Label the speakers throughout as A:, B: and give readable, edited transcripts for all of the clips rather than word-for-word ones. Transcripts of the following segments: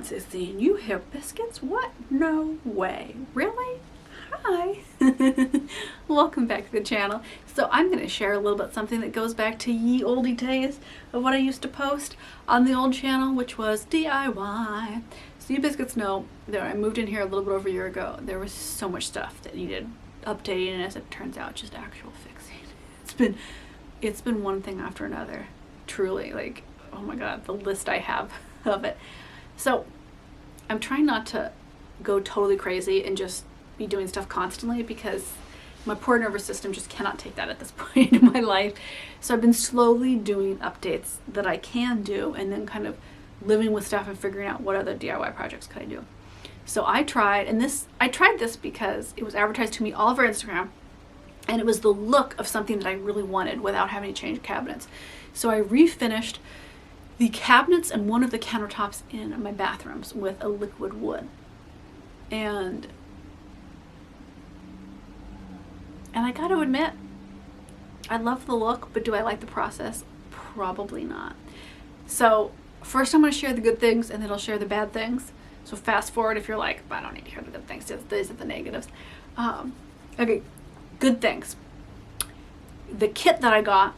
A: say, seeing you have biscuits? What? No way. Really? Hi. Welcome back to the channel. So I'm going to share a little bit something that goes back to ye oldie days of what I used to post on the old channel, which was DIY. So you biscuits know that when I moved in here a little bit over a year ago, there was so much stuff that needed updating, and as it turns out, just actual fixing. It's been one thing after another. Truly, like, oh my god, the list I have of it. So I'm trying not to go totally crazy and just be doing stuff constantly, because my poor nervous system just cannot take that at this point in my life. So I've been slowly doing updates that I can do, and then kind of living with stuff and figuring out what other DIY projects could I do. So I tried this because it was advertised to me all over Instagram, and it was the look of something that I really wanted without having to change cabinets. So I refinished the cabinets and one of the countertops in my bathrooms with a liquid wood. And I gotta admit, I love the look, but do I like the process? Probably not. So first I'm gonna share the good things, and then I'll share the bad things. So fast forward if you're like, I don't need to hear the good things, these are the negatives. Okay, good things. The kit that I got,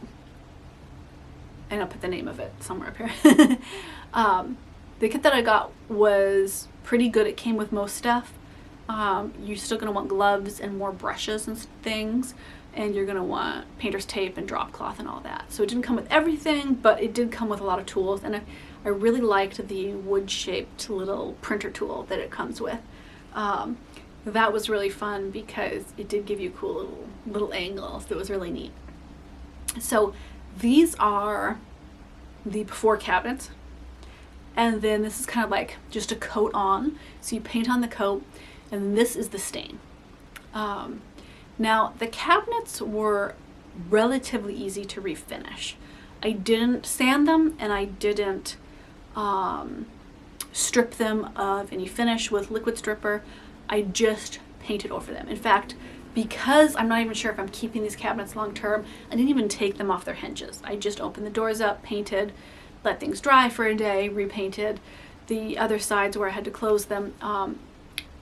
A: and I'll put the name of it somewhere up here. The kit that I got was pretty good. It came with most stuff. You're still going to want gloves and more brushes and things, and you're going to want painter's tape and drop cloth and all that. So it didn't come with everything, but it did come with a lot of tools, and I really liked the wood-shaped little printer tool that it comes with. That was really fun because it did give you cool little angles. That was really neat. So these are the before cabinets, and then this is kind of like just a coat on. So you paint on the coat, and this is the stain. Now the cabinets were relatively easy to refinish. I didn't sand them, and I didn't strip them of any finish with liquid stripper. I just painted over them. In fact, because I'm not even sure if I'm keeping these cabinets long term, I didn't even take them off their hinges. I just opened the doors up, painted, let things dry for a day, repainted the other sides where I had to close them.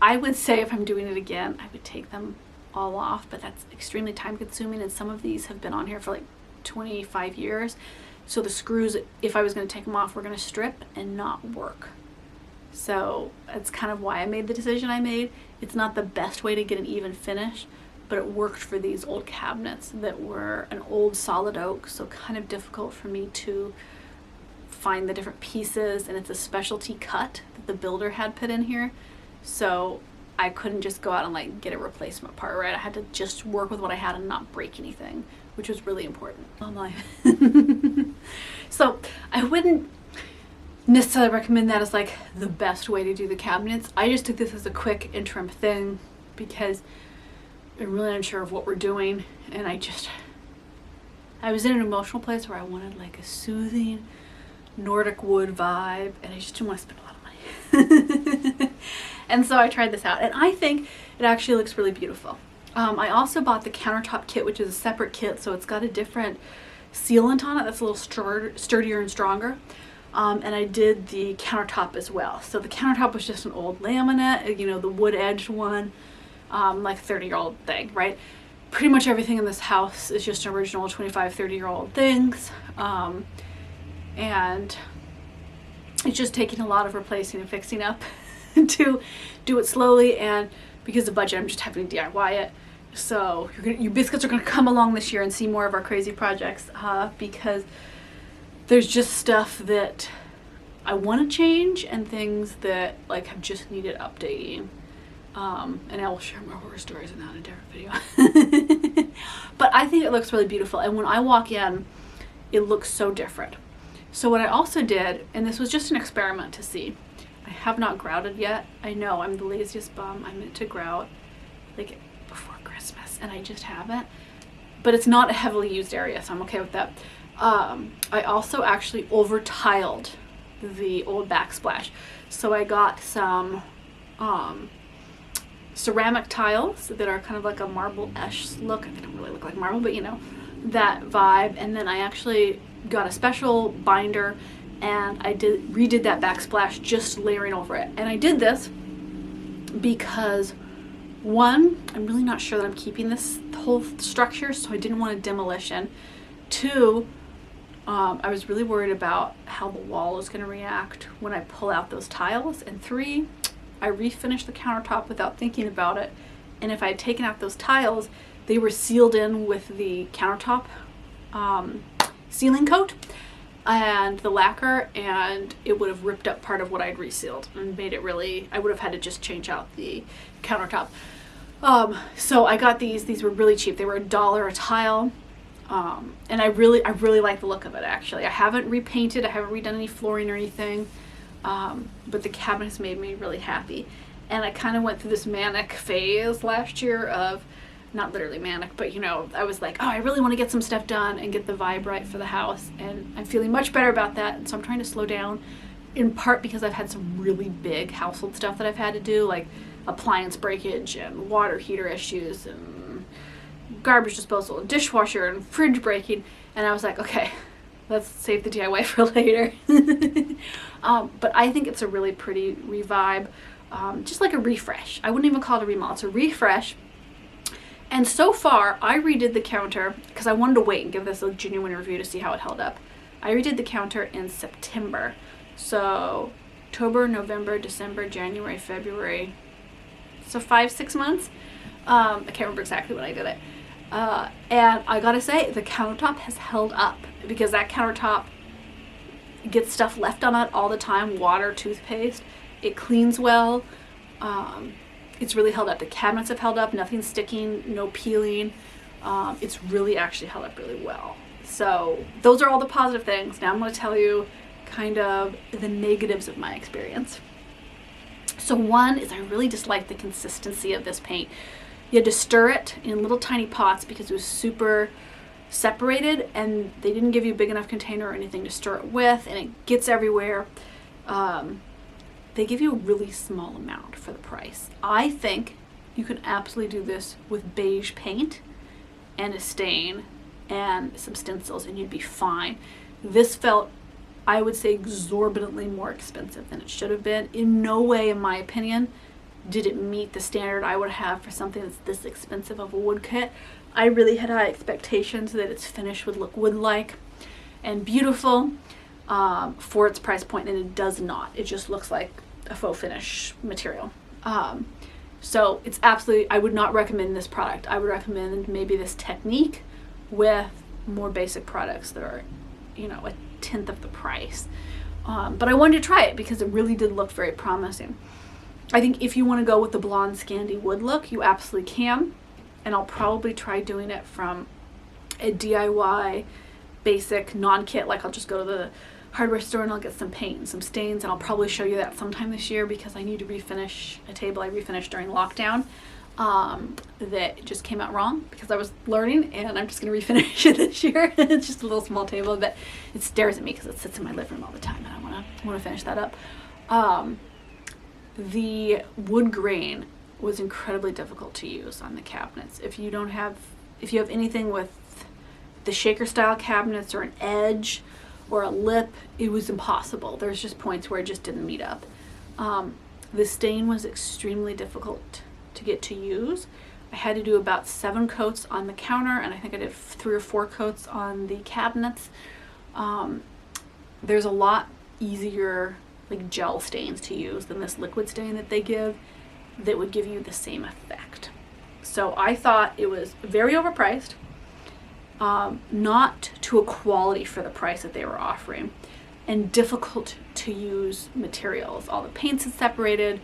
A: I would say if I'm doing it again, I would take them all off, but that's extremely time consuming, and some of these have been on here for like 25 years. So the screws, if I was going to take them off, were going to strip and not work. So that's kind of why I made the decision I made. It's not the best way to get an even finish, but it worked for these old cabinets that were an old solid oak, so kind of difficult for me to find the different pieces, and it's a specialty cut that the builder had put in here. So I couldn't just go out and like get a replacement part, right? I had to just work with what I had and not break anything, which was really important. Oh my. So I wouldn't necessarily recommend that as like the best way to do the cabinets. I just took this as a quick interim thing because I'm really unsure of what we're doing, and I was in an emotional place where I wanted like a soothing Nordic wood vibe, and I just didn't want to spend a lot of money. And so I tried this out, and I think it actually looks really beautiful. I also bought the countertop kit, which is a separate kit, so it's got a different sealant on it that's a little sturdier and stronger. And I did the countertop as well. So the countertop was just an old laminate, you know, the wood edged one, like 30-year-old thing, right? Pretty much everything in this house is just original 25, 30-year-old things. And it's just taking a lot of replacing and fixing up to do it slowly, and because of budget, I'm just having to DIY it. So you biscuits are gonna come along this year and see more of our crazy projects, because there's just stuff that I want to change and things that like have just needed updating. And I will share more horror stories in that in a different video. But I think it looks really beautiful, and when I walk in, it looks so different. So what I also did, and this was just an experiment to see, I have not grouted yet. I know I'm the laziest bum. I meant to grout like before Christmas, and I just haven't. But it's not a heavily used area, so I'm okay with that. I also actually over tiled the old backsplash. So I got some ceramic tiles that are kind of like a marble-esh look. They don't really look like marble, but you know, that vibe. And then I actually got a special binder and I redid that backsplash, just layering over it. And I did this because, one, I'm really not sure that I'm keeping this whole structure, so I didn't want a demolition. Two, I was really worried about how the wall was going to react when I pull out those tiles. And three, I refinished the countertop without thinking about it. And if I had taken out those tiles, they were sealed in with the countertop sealing coat and the lacquer, and it would have ripped up part of what I'd resealed and made it really, I would have had to just change out the countertop. So I got these were really cheap. They were $1 a tile. And I really like the look of it, actually. I haven't repainted, I haven't redone any flooring or anything, but the cabinets made me really happy. And I kind of went through this manic phase last year of, not literally manic, but you know, I was like, oh, I really want to get some stuff done and get the vibe right for the house, and I'm feeling much better about that. And so I'm trying to slow down, in part because I've had some really big household stuff that I've had to do, like appliance breakage and water heater issues and garbage disposal and dishwasher and fridge breaking, and I was like, okay, let's save the DIY for later. But I think it's a really pretty revibe, just like a refresh. I wouldn't even call it a remodel, it's a refresh. And so far, I redid the counter because I wanted to wait and give this a genuine review to see how it held up. I redid the counter in September. So October, November, December, January, February. So 5-6 months. I can't remember exactly when I did it. And I gotta say, the countertop has held up, because that countertop gets stuff left on it all the time, water, toothpaste. It cleans well. It's really held up. The cabinets have held up, nothing sticking, no peeling. It's really actually held up really well. So those are all the positive things. Now I'm going to tell you kind of the negatives of my experience. So one is I really disliked the consistency of this paint. You had to stir it in little tiny pots because it was super separated, and they didn't give you a big enough container or anything to stir it with, and it gets everywhere. They give you a really small amount for the price. I think you can absolutely do this with beige paint and a stain and some stencils, and you'd be fine. This felt, I would say, exorbitantly more expensive than it should have been. In no way, in my opinion, did it meet the standard I would have for something that's this expensive of a wood kit. I really had high expectations that its finish would look wood-like and beautiful for its price point, and it does not. It just looks like a faux finish material. So it's absolutely, I would not recommend this product. I would recommend maybe this technique with more basic products that are, you know, a tenth of the price. But I wanted to try it because it really did look very promising. I think if you want to go with the blonde Scandi wood look, you absolutely can. And I'll probably try doing it from a DIY basic non-kit. Like, I'll just go to the hardware store and I'll get some paint and some stains, and I'll probably show you that sometime this year because I need to refinish a table I refinished during lockdown that just came out wrong because I was learning, and I'm just going to refinish it this year. It's just a little small table, but it stares at me because it sits in my living room all the time, and I want to finish that up. The wood grain was incredibly difficult to use on the cabinets. If you have anything with the shaker style cabinets or an edge or a lip, it was impossible. There's just points where it just didn't meet up. The stain was extremely difficult to get to use. I had to do about 7 coats on the counter, and I think I did 3 or 4 coats on the cabinets. There's a lot easier like gel stains to use than this liquid stain that they give that would give you the same effect. So I thought it was very overpriced, not to a quality for the price that they were offering, and difficult to use materials. All the paints had separated.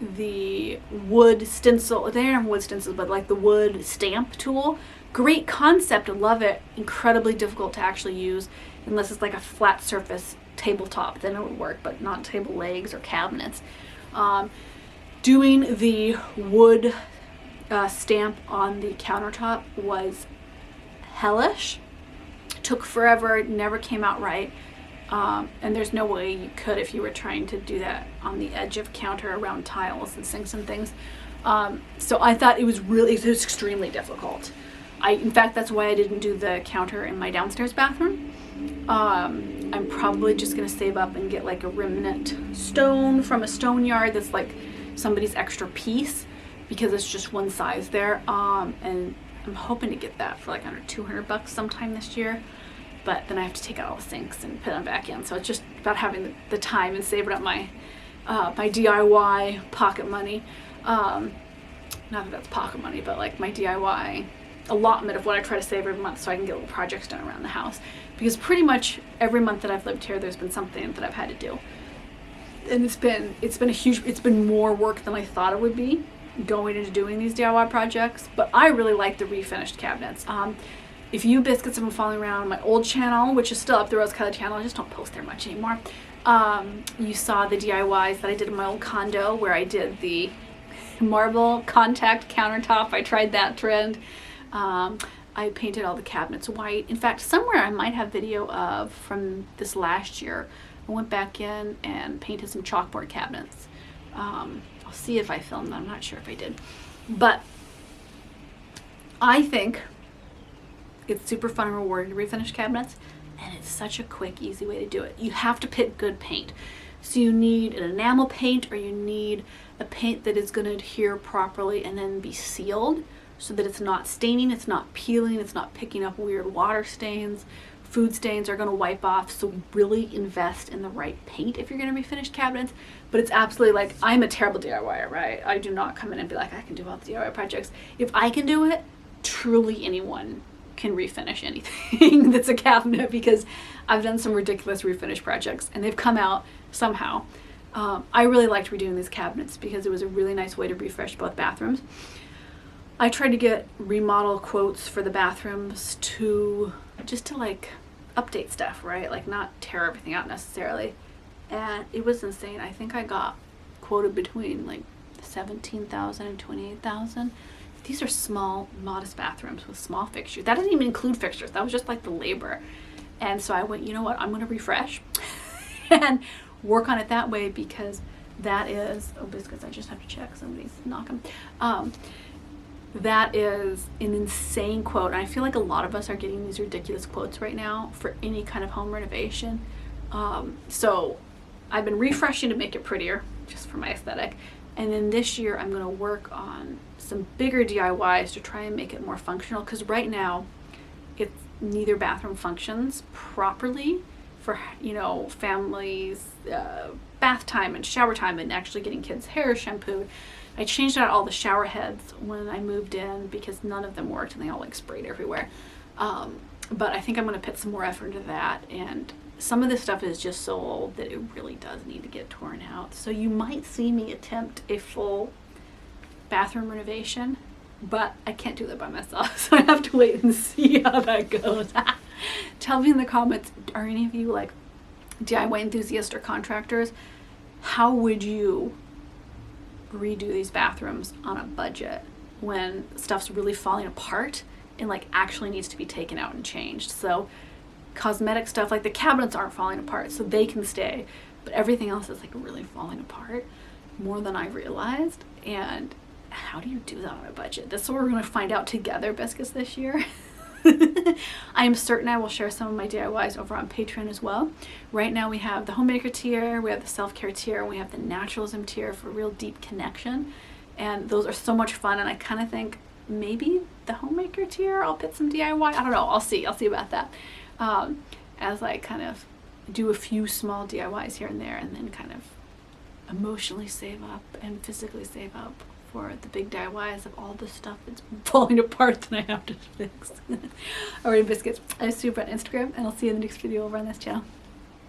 A: The wood stencil, they don't have wood stencils, but like the wood stamp tool, great concept, I love it, incredibly difficult to actually use unless it's like a flat surface tabletop, then it would work, but not table legs or cabinets. Doing the wood stamp on the countertop was hellish. Took forever, it never came out right. And there's no way you could if you were trying to do that on the edge of counter around tiles and sinks and things. So I thought it was extremely difficult. In fact, that's why I didn't do the counter in my downstairs bathroom. I'm probably just going to save up and get like a remnant stone from a stone yard that's like somebody's extra piece, because it's just one size there. And I'm hoping to get that for like under $200 sometime this year. But then I have to take out all the sinks and put them back in. So it's just about having the time and saving up my my DIY pocket money. Not that that's pocket money, but like my DIY allotment of what I try to save every month, so I can get little projects done around the house. Because pretty much every month that I've lived here, there's been something that I've had to do, and it's been more work than I thought it would be going into doing these DIY projects. But I really like the refinished cabinets. If you biscuits have been following around my old channel, which is still up, the Rose Kelly channel, I just don't post there much anymore. You saw the DIYs that I did in my old condo, where I did the marble contact countertop. I tried that trend. I painted all the cabinets white. In fact, somewhere I might have video of from this last year. I went back in and painted some chalkboard cabinets. I'll see if I filmed them. I'm not sure if I did. But I think it's super fun and rewarding to refinish cabinets, and it's such a quick, easy way to do it. You have to pick good paint. So you need an enamel paint, or you need a paint that is going to adhere properly and then be sealed, so that it's not staining, it's not peeling, it's not picking up weird water stains. Food stains are going to wipe off, so really invest in the right paint if you're going to refinish cabinets. But it's absolutely, like, I'm a terrible DIYer, right? I do not come in and be like, I can do all the DIY projects. If I can do it, truly anyone can refinish anything that's a cabinet, because I've done some ridiculous refinish projects and they've come out somehow. I really liked redoing these cabinets because it was a really nice way to refresh both bathrooms. I tried to get remodel quotes for the bathrooms to like update stuff, right? Like not tear everything out necessarily. And it was insane. I think I got quoted between like 17,000 and 28,000. These are small, modest bathrooms with small fixtures. That didn't even include fixtures. That was just like the labor. And so I went, you know what? I'm going to refresh and work on it that way, because that is, oh, biscuits, I just have to check. Somebody's knocking. That is an insane quote. And I feel like a lot of us are getting these ridiculous quotes right now for any kind of home renovation. So I've been refreshing to make it prettier, just for my aesthetic. And then this year I'm going to work on some bigger DIYs to try and make it more functional, because right now it's neither bathroom functions properly for, you know, families, bath time and shower time and actually getting kids' hair shampooed. I changed out all the shower heads when I moved in because none of them worked and they all like sprayed everywhere. But I think I'm going to put some more effort into that, and some of this stuff is just so old that it really does need to get torn out. So you might see me attempt a full bathroom renovation, but I can't do that by myself, so I have to wait and see how that goes. Tell me in the comments, are any of you like DIY enthusiasts or contractors? How would you redo these bathrooms on a budget when stuff's really falling apart and like actually needs to be taken out and changed? So cosmetic stuff, like the cabinets aren't falling apart, so they can stay, but everything else is like really falling apart more than I realized. And how do you do that on a budget? That's what we're going to find out together, biscuits, this year. I am certain I will share some of my DIYs over on Patreon as well. Right now we have the homemaker tier, we have the self-care tier, and we have the naturalism tier for real deep connection, and those are so much fun. And I kind of think maybe the homemaker tier I'll put some DIY, I don't know, I'll see about that, as I kind of do a few small DIYs here and there, and then kind of emotionally save up and physically save up for the big DIYs of all the stuff that's falling apart that I have to fix. Alright, biscuits, I see you on Instagram, and I'll see you in the next video over on this channel.